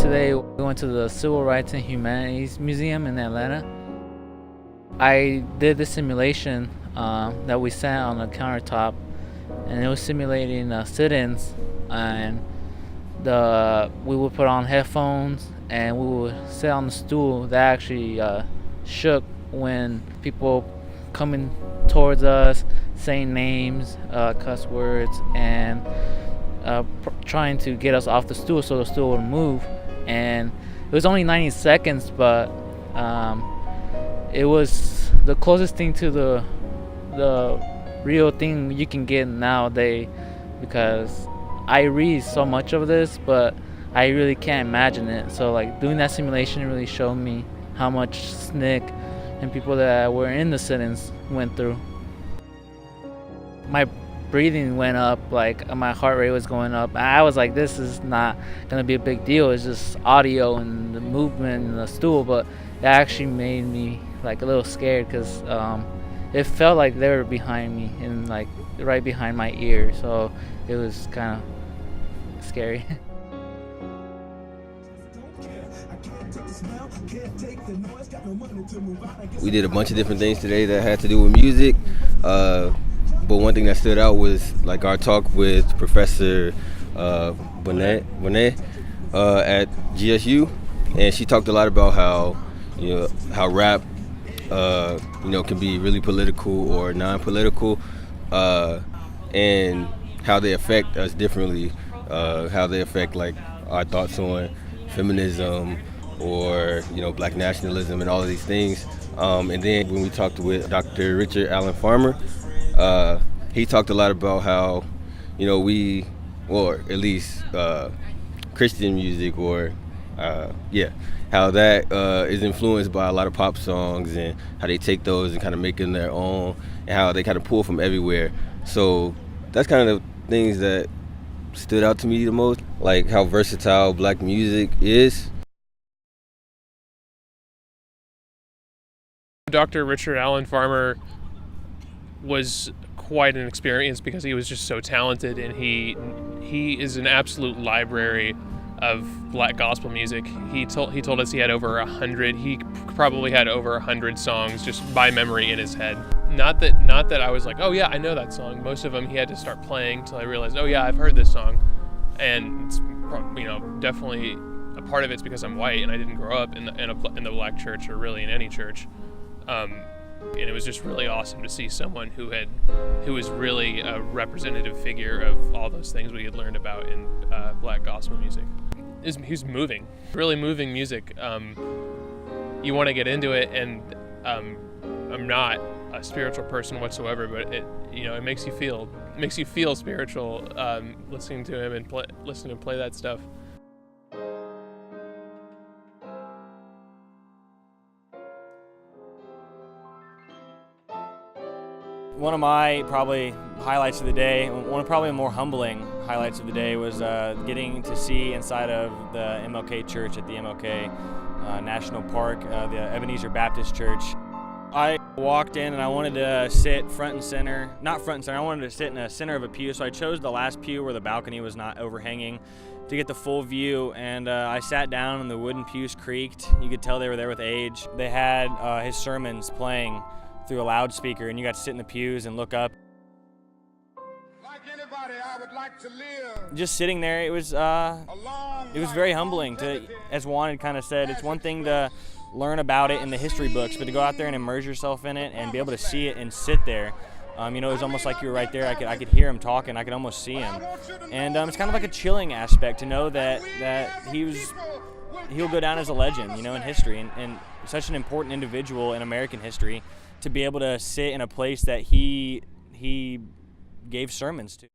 today we went to the Civil Rights and Humanities Museum in Atlanta. I did the simulation that we sat on the countertop, and it was simulating sit-ins, and we would put on headphones and we would sit on the stool that actually shook when people coming towards us, saying names, cuss words, and trying to get us off the stool so the stool would move. And it was only 90 seconds, but it was the closest thing to the real thing you can get nowadays, because I read so much of this, but I really can't imagine it. So like doing that simulation really showed me how much SNCC and people that were in the sit-ins went through. My breathing went up, like my heart rate was going up. I was like, this is not gonna be a big deal. It's just audio and the movement and the stool, but it actually made me like a little scared, because it felt like they were behind me and like right behind my ear. So it was kind of scary. We did a bunch of different things today that had to do with music, but one thing that stood out was like our talk with Professor Bonet at GSU, and she talked a lot about how rap can be really political or non-political, and how they affect us differently, how they affect like our thoughts on feminism or black nationalism and all of these things. And then when we talked with Dr. Richard Allen Farmer, he talked a lot about how we, or at least Christian music, or how that is influenced by a lot of pop songs, and how they take those and kind of make them their own, and how they kind of pull from everywhere. So that's kind of things that stood out to me the most, like how versatile black music is. Dr. Richard Allen Farmer was quite an experience because he was just so talented, and he is an absolute library of black gospel music. He told us he had over 100. He probably had over 100 songs just by memory in his head. Not that I was like, oh yeah, I know that song. Most of them he had to start playing till I realized, oh yeah, I've heard this song. And it's, definitely a part of it's because I'm white and I didn't grow up in the black church, or really in any church. And it was just really awesome to see someone who was really a representative figure of all those things we had learned about in black gospel music. He's moving, really moving music. You want to get into it, and I'm not a spiritual person whatsoever, but it makes you feel spiritual listening to him and listening to him play that stuff. One of my probably highlights of the day, one of probably more humbling highlights of the day, was getting to see inside of the MLK Church at the MLK National Park, the Ebenezer Baptist Church. I walked in and I wanted to sit front and center, not front and center, I wanted to sit in the center of a pew, so I chose the last pew where the balcony was not overhanging to get the full view, and I sat down and the wooden pews creaked. You could tell they were there with age. They had his sermons playing through a loudspeaker, and you got to sit in the pews and look up. Like anybody, I would like to live. Just sitting there, it was very humbling. As Juan had kind of said, it's one thing to learn about it in the history books, but to go out there and immerse yourself in it and be able to see it and sit there, it was almost like you were right there. I could hear him talking. I could almost see him, and it's kind of like a chilling aspect to know that he'll go down as a legend, in history, and such an important individual in American history, to be able to sit in a place that he gave sermons to.